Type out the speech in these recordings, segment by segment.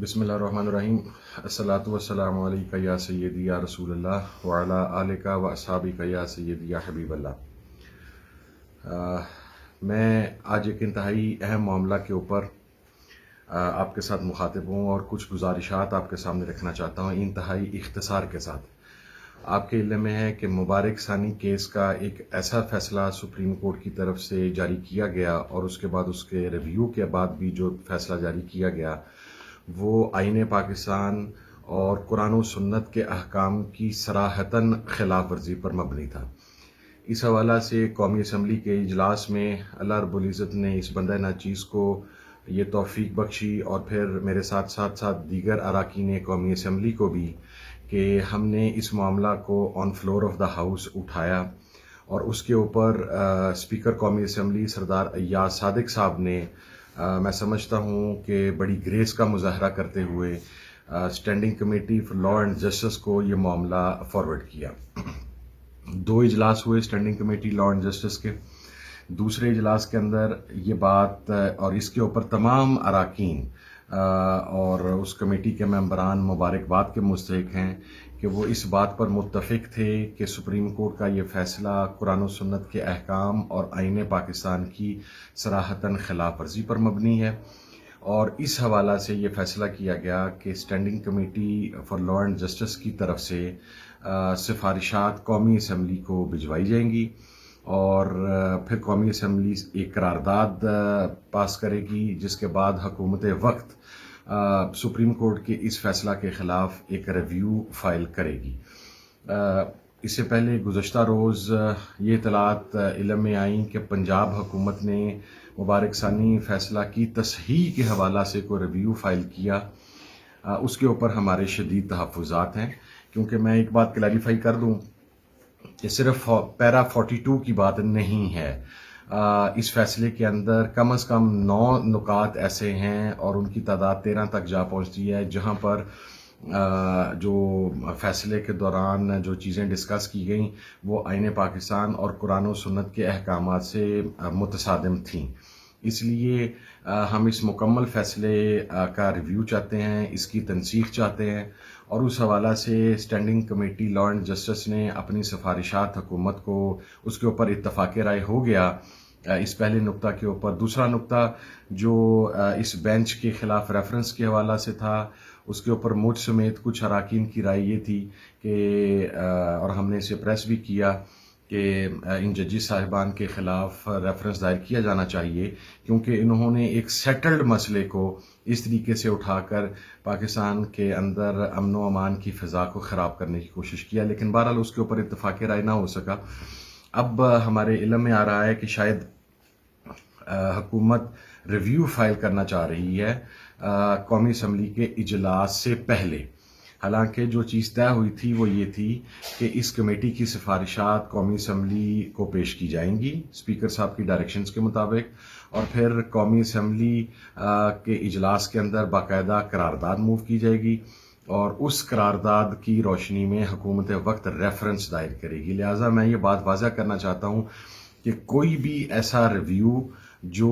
بسم اللہ الرحمن الرحیم۔ الصلاۃ والسلام علیکہ یا سیدی یا رسول اللہ وعلی آلکہ و اصحابکہ یا سیدی یا حبیب اللہ۔ میں آج ایک انتہائی اہم معاملہ کے اوپر آپ کے ساتھ مخاطب ہوں اور کچھ گزارشات آپ کے سامنے رکھنا چاہتا ہوں انتہائی اختصار کے ساتھ۔ آپ کے علم میں ہے کہ مبارک ثانی کیس کا ایک ایسا فیصلہ سپریم کورٹ کی طرف سے جاری کیا گیا اور اس کے بعد اس کے ریویو کے بعد بھی جو فیصلہ جاری کیا گیا وہ آئین پاکستان اور قرآن و سنت کے احکام کی صراحتاً خلاف ورزی پر مبنی تھا۔ اس حوالہ سے قومی اسمبلی کے اجلاس میں اللہ رب العزت نے اس بندہ ناچیز کو یہ توفیق بخشی اور پھر میرے ساتھ دیگر اراکین قومی اسمبلی کو بھی کہ ہم نے اس معاملہ کو on floor of the house اٹھایا اور اس کے اوپر اسپیکر قومی اسمبلی سردار ایاز صادق صاحب نے میں سمجھتا ہوں کہ بڑی گریس کا مظاہرہ کرتے ہوئے standing committee for law and justice کو یہ معاملہ فارورڈ کیا۔ 2 اجلاس ہوئے standing committee law and justice کے۔ دوسرے اجلاس کے اندر یہ بات اور اس کے اوپر تمام اراکین اور اس کمیٹی کے ممبران مبارکباد کے مستحق ہیں کہ وہ اس بات پر متفق تھے کہ سپریم کورٹ کا یہ فیصلہ قرآن و سنت کے احکام اور آئین پاکستان کی صراحتاً خلاف ورزی پر مبنی ہے، اور اس حوالہ سے یہ فیصلہ کیا گیا کہ standing committee for law and justice کی طرف سے سفارشات قومی اسمبلی کو بھجوائی جائیں گی اور پھر قومی اسمبلی ایک قرارداد پاس کرے گی، جس کے بعد حکومت وقت سپریم کورٹ کے اس فیصلہ کے خلاف ایک ریویو فائل کرے گی۔ اس سے پہلے گزشتہ روز یہ اطلاعات علم میں آئیں کہ پنجاب حکومت نے مبارک ثانی فیصلہ کی تصحیح کے حوالہ سے کوئی ریویو فائل کیا۔ اس کے اوپر ہمارے شدید تحفظات ہیں، کیونکہ میں ایک بات کلیریفائی کر دوں کہ صرف پیرا 42 کی بات نہیں ہے۔ اس فیصلے کے اندر کم از کم 9 نکات ایسے ہیں اور ان کی تعداد 13 تک جا پہنچتی ہے، جہاں پر جو فیصلے کے دوران جو چیزیں ڈسکس کی گئیں وہ آئین پاکستان اور قرآن و سنت کے احکامات سے متصادم تھیں۔ اس لیے ہم اس مکمل فیصلے کا ریویو چاہتے ہیں، اس کی تنسیخ چاہتے ہیں، اور اس حوالہ سے standing committee law and justice نے اپنی سفارشات حکومت کو اس کے اوپر اتفاق رائے ہو گیا اس پہلے نقطہ کے اوپر۔ دوسرا نقطہ جو اس بینچ کے خلاف ریفرنس کے حوالہ سے تھا، اس کے اوپر مجھ سمیت کچھ اراکین کی رائے یہ تھی کہ اور ہم نے اسے پریس بھی کیا کہ ان ججز صاحبان کے خلاف ریفرنس دائر کیا جانا چاہیے، کیونکہ انہوں نے ایک سیٹلڈ مسئلے کو اس طریقے سے اٹھا کر پاکستان کے اندر امن و امان کی فضا کو خراب کرنے کی کوشش کیا، لیکن بہرحال اس کے اوپر اتفاق رائے نہ ہو سکا۔ اب ہمارے علم میں آ رہا ہے کہ شاید حکومت ریویو فائل کرنا چاہ رہی ہے قومی اسمبلی کے اجلاس سے پہلے۔ حالانکہ جو چیز طے ہوئی تھی وہ یہ تھی کہ اس کمیٹی کی سفارشات قومی اسمبلی کو پیش کی جائیں گی اسپیکر صاحب کی ڈائریکشنز کے مطابق، اور پھر قومی اسمبلی کے اجلاس کے اندر باقاعدہ قرارداد موو کی جائے گی اور اس قرارداد کی روشنی میں حکومت وقت ریفرنس دائر کرے گی۔ لہٰذا میں یہ بات واضح کرنا چاہتا ہوں کہ کوئی بھی ایسا ریویو جو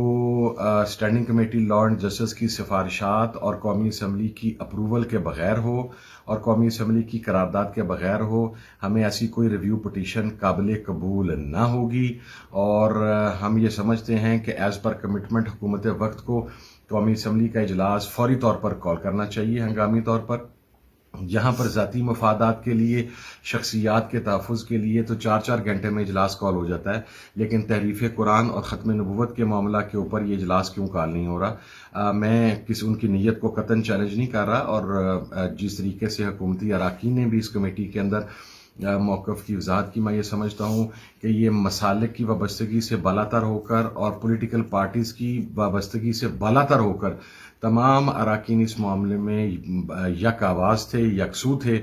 standing committee law and justice کی سفارشات اور قومی اسمبلی کی اپروول کے بغیر ہو اور قومی اسمبلی کی قرارداد کے بغیر ہو، ہمیں ایسی کوئی ریویو پٹیشن قابل قبول نہ ہوگی، اور ہم یہ سمجھتے ہیں کہ ایز پر کمٹمنٹ حکومت وقت کو قومی اسمبلی کا اجلاس فوری طور پر کال کرنا چاہیے ہنگامی طور پر۔ یہاں پر ذاتی مفادات کے لیے، شخصیات کے تحفظ کے لیے تو 4 گھنٹے میں اجلاس کال ہو جاتا ہے، لیکن تحریف قرآن اور ختم نبوت کے معاملہ کے اوپر یہ اجلاس کیوں کال نہیں ہو رہا؟ میں ان کی نیت کو قطعاً چیلنج نہیں کر رہا، اور جس طریقے سے حکومتی اراکین نے بھی اس کمیٹی کے اندر موقف کی وضاحت کی، میں یہ سمجھتا ہوں کہ یہ مسالک کی وابستگی سے بالاتر ہو کر اور پولیٹیکل پارٹیز کی وابستگی سے بالاتر ہو کر تمام اراکین اس معاملے میں یک آواز تھے، یکسو تھے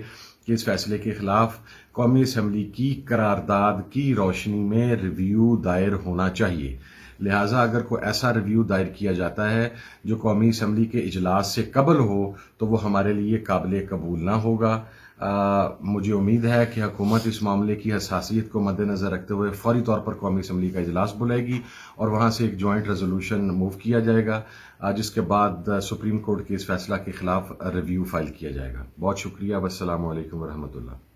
کہ اس فیصلے کے خلاف قومی اسمبلی کی قرارداد کی روشنی میں ریویو دائر ہونا چاہیے۔ لہٰذا اگر کوئی ایسا ریویو دائر کیا جاتا ہے جو قومی اسمبلی کے اجلاس سے قبل ہو تو وہ ہمارے لیے قابل قبول نہ ہوگا۔ مجھے امید ہے کہ حکومت اس معاملے کی حساسیت کو مد نظر رکھتے ہوئے فوری طور پر قومی اسمبلی کا اجلاس بلائے گی اور وہاں سے ایک جوائنٹ ریزولوشن موو کیا جائے گا، جس کے بعد سپریم کورٹ کے اس فیصلہ کے خلاف ریویو فائل کیا جائے گا۔ بہت شکریہ، والسلام علیکم ورحمۃ اللہ۔